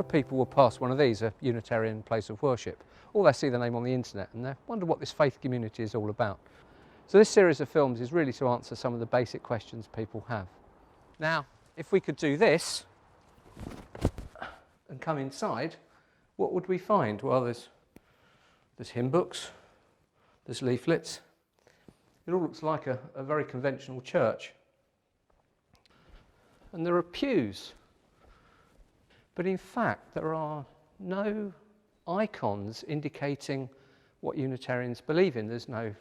of people will pass one of these, a Unitarian place of worship, or they see the name on the internet and they wonder what this faith community is all about. So this series of films is really to answer some of the basic questions people have. Now, if we could do this and come inside, what would we find? Well, there's hymn books, there's leaflets. It all looks like a very conventional church. And there are pews. But in fact, there are no icons indicating what Unitarians believe in. There's no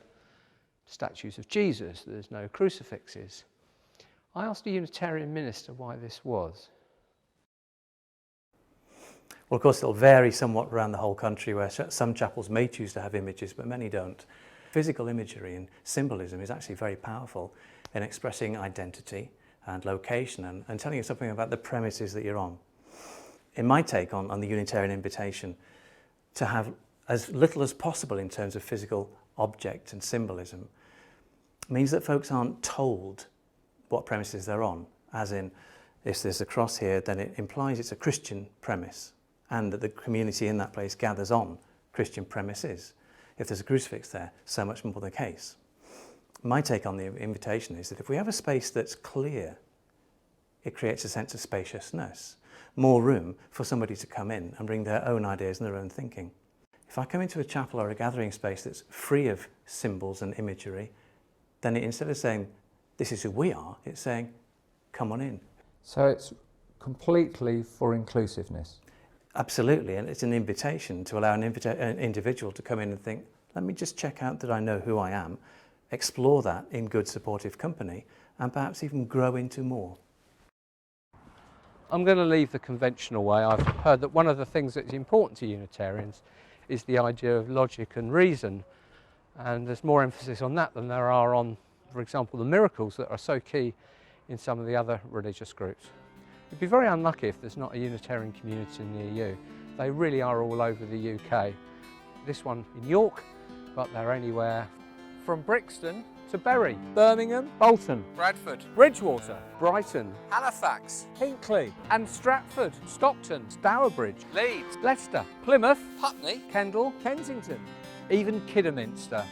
statues of Jesus, there's no crucifixes. I asked a Unitarian minister why this was. Well, of course, it'll vary somewhat around the whole country, where some chapels may choose to have images, but many don't. Physical imagery and symbolism is actually very powerful in expressing identity and location and telling you something about the premises that you're on. In my take on the Unitarian invitation, to have as little as possible in terms of physical object and symbolism means that folks aren't told what premises they're on, as in, if there's a cross here, then it implies it's a Christian premise and that the community in that place gathers on Christian premises. If there's a crucifix there, so much more the case. My take on the invitation is that if we have a space that's clear, it creates a sense of spaciousness, more room for somebody to come in and bring their own ideas and their own thinking. If I come into a chapel or a gathering space that's free of symbols and imagery, then instead of saying, this is who we are, it's saying, come on in. So it's completely for inclusiveness? Absolutely, and it's an invitation to allow an individual to come in and think, let me just check out that I know who I am, explore that in good supportive company, and perhaps even grow into more. I'm going to leave the conventional way. I've heard that one of the things that's important to Unitarians is the idea of logic and reason, and there's more emphasis on that than there are on, for example, the miracles that are so key in some of the other religious groups. You'd be very unlucky if there's not a Unitarian community near you. They really are all over the UK. This one in York, but they're anywhere from Brixton to Bury, Birmingham, Bolton, Bradford, Bridgewater, Brighton, Halifax, Hinckley and Stratford, Stockton, Stourbridge, Leeds, Leicester, Plymouth, Putney, Kendal, Kensington, even Kidderminster.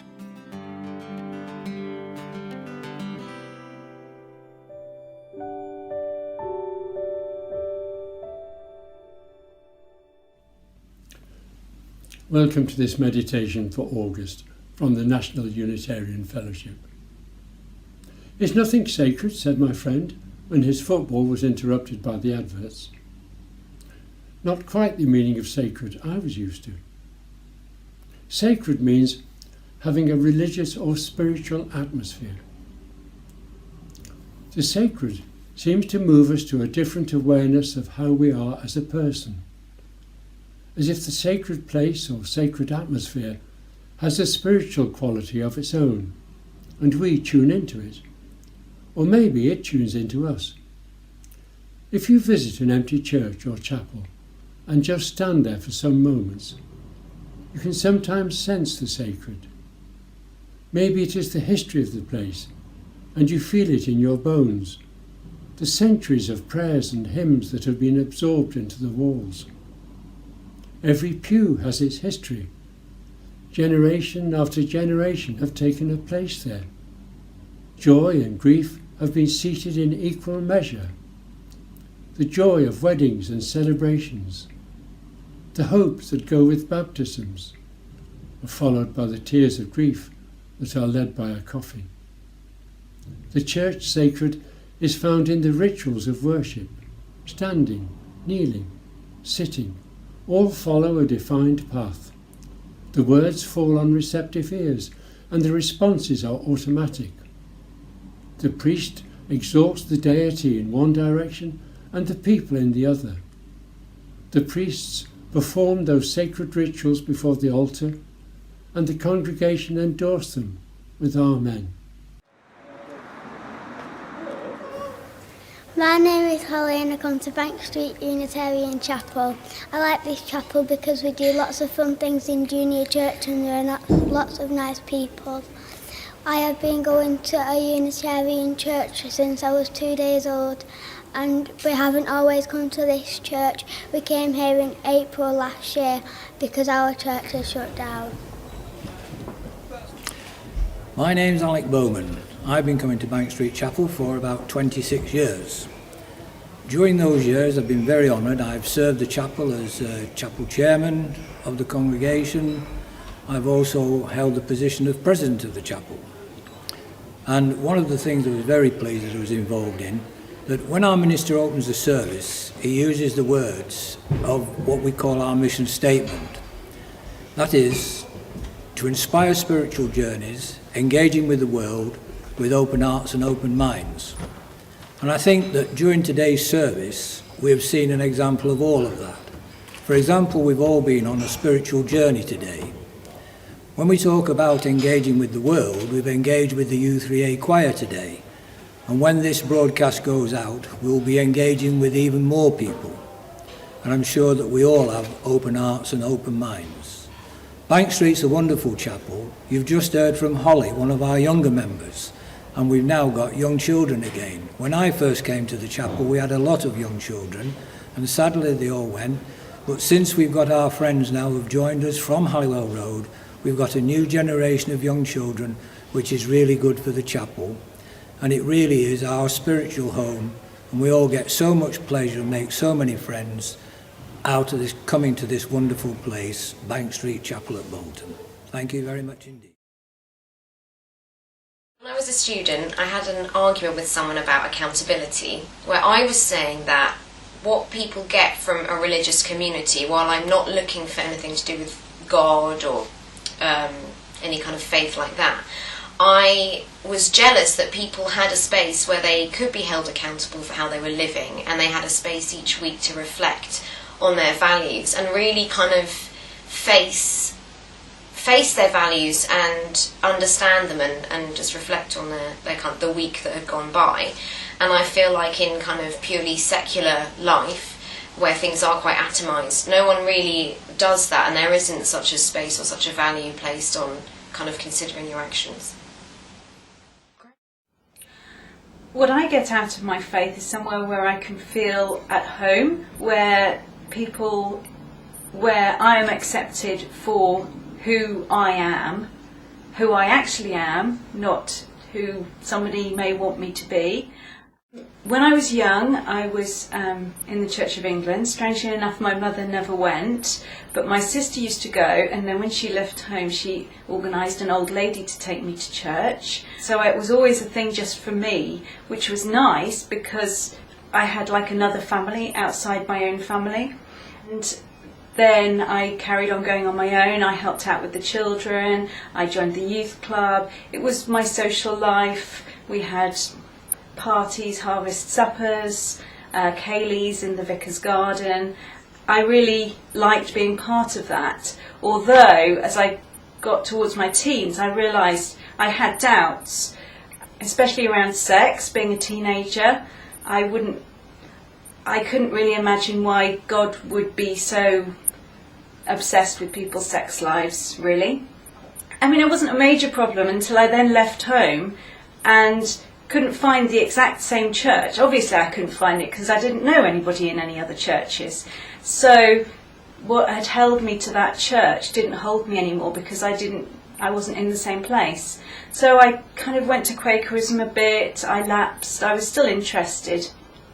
Welcome to this meditation for August from the National Unitarian Fellowship. Is nothing sacred, said my friend, when his football was interrupted by the adverts. Not quite the meaning of sacred I was used to. Sacred means having a religious or spiritual atmosphere. The sacred seems to move us to a different awareness of how we are as a person, as if the sacred place or sacred atmosphere has a spiritual quality of its own, and we tune into it. Or maybe it tunes into us. If you visit an empty church or chapel and just stand there for some moments, you can sometimes sense the sacred. Maybe it is the history of the place, and you feel it in your bones, the centuries of prayers and hymns that have been absorbed into the walls. Every pew has its history. Generation after generation have taken a place there. Joy and grief have been seated in equal measure. The joy of weddings and celebrations, the hopes that go with baptisms, are followed by the tears of grief that are led by a coffin. The church sacred is found in the rituals of worship. Standing, kneeling, sitting, all follow a defined path. The words fall on receptive ears, and the responses are automatic. The priest exalts the deity in one direction and the people in the other. The priests perform those sacred rituals before the altar, and the congregation endorse them with Amen. My name is Holly and I come to Bank Street Unitarian Chapel. I like this chapel because we do lots of fun things in junior church and there are lots of nice people. I have been going to a Unitarian church since I was 2 days old and we haven't always come to this church. We came here in April last year because our church is shut down. My name's Alec Bowman. I've been coming to Bank Street Chapel for about 26 years. During those years I've been very honoured. I've served the chapel as chapel chairman of the congregation. I've also held the position of president of the chapel. And one of the things I was very pleased that I was involved in, that when our minister opens the service, he uses the words of what we call our mission statement. That is, to inspire spiritual journeys, engaging with the world with open hearts and open minds. And I think that during today's service, we have seen an example of all of that. For example, we've all been on a spiritual journey today. When we talk about engaging with the world, we've engaged with the U3A choir today. And when this broadcast goes out, we'll be engaging with even more people. And I'm sure that we all have open hearts and open minds. Bank Street's a wonderful chapel. You've just heard from Holly, one of our younger members. And we've now got young children again. When I first came to the chapel, we had a lot of young children, and sadly they all went. But since we've got our friends now who've joined us from Halliwell Road, we've got a new generation of young children, which is really good for the chapel. And it really is our spiritual home. And we all get so much pleasure and make so many friends out of this, coming to this wonderful place, Bank Street Chapel at Bolton. Thank you very much indeed. When I was a student, I had an argument with someone about accountability, where I was saying that what people get from a religious community, while I'm not looking for anything to do with God or any kind of faith like that, I was jealous that people had a space where they could be held accountable for how they were living, and they had a space each week to reflect on their values and really kind of face their values and understand them and just reflect on their kind of the week that had gone by. And I feel like in kind of purely secular life, where things are quite atomised, no one really does that, and there isn't such a space or such a value placed on kind of considering your actions. What I get out of my faith is somewhere where I can feel at home, where I am accepted for who I actually am, not who somebody may want me to be. When I was young, I was in the Church of England. Strangely enough, my mother never went, but my sister used to go, and then when she left home, she organised an old lady to take me to church. So it was always a thing just for me, which was nice because I had like another family outside my own family. And then I carried on going on my own. I helped out with the children. I joined the youth club. It was my social life. We had parties, harvest suppers, ceilidhs in the vicar's garden. I really liked being part of that. Although, as I got towards my teens, I realised I had doubts, especially around sex. Being a teenager, I couldn't really imagine why God would be so obsessed with people's sex lives, really. I mean, it wasn't a major problem until I then left home and couldn't find the exact same church. Obviously I couldn't find it because I didn't know anybody in any other churches. So what had held me to that church didn't hold me anymore because I wasn't in the same place. So I kind of went to Quakerism a bit, I lapsed. I was still interested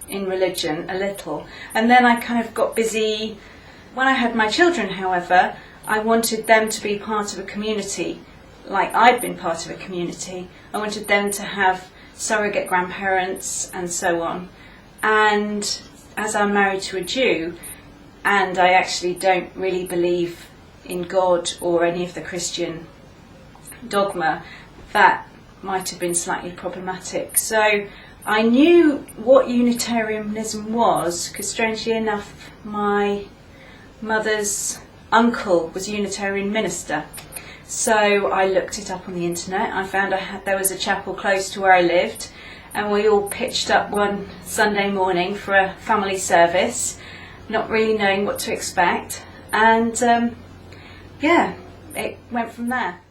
in religion a little, and then I kind of got busy. When I had my children, however, I wanted them to be part of a community like I'd been part of a community. I wanted them to have surrogate grandparents and so on. And as I'm married to a Jew, and I actually don't really believe in God or any of the Christian dogma, that might have been slightly problematic. So I knew what Unitarianism was, because strangely enough my mother's uncle was a Unitarian minister. So I looked it up on the internet. I found there was a chapel close to where I lived, and we all pitched up one Sunday morning for a family service, not really knowing what to expect, and yeah, it went from there.